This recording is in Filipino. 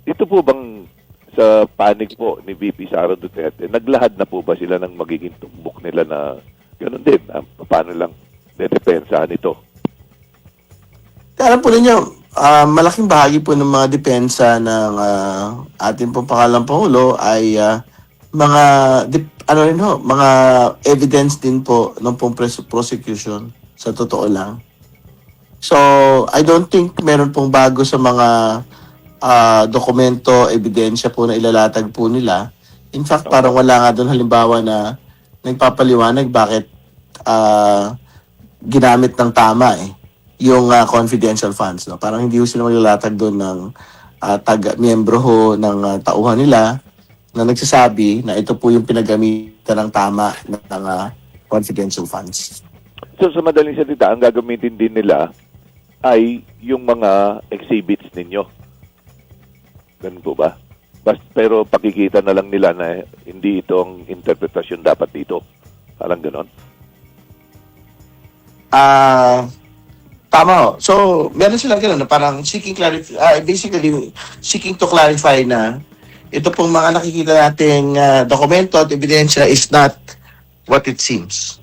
ito po bang sa panig po ni VP Sara Duterte, naglahad na po ba sila ng magiging tumbok nila na gano'n din? Paano lang dedepensahan ito? Alam po ninyo, malaking bahagi po ng mga depensa ng ating pong pangalang Pangulo ay mga mga evidence din po ng pong prosecution sa totoo lang. So, I don't think meron pong bago sa mga dokumento, ebidensya po na ilalatag po nila. In fact, parang wala nga doon halimbawa na nagpapaliwanag bakit ginamit ng tama yung confidential funds. No? Parang hindi ho sila maglalatag doon ng miyembro ho ng tauhan nila na nagsasabi na ito po yung pinagamitan ng tama ng confidential funds. So sa madaling salita, ang gagamitin din nila ay yung mga exhibits ninyo. Ganun po ba? Pero pakikita na lang nila na hindi ito ang interpretasyon dapat dito. Parang ganon. Tama ho. So, meron sila gano'n na parang basically seeking to clarify na ito pong mga nakikita nating dokumento at ebidensya is not what it seems.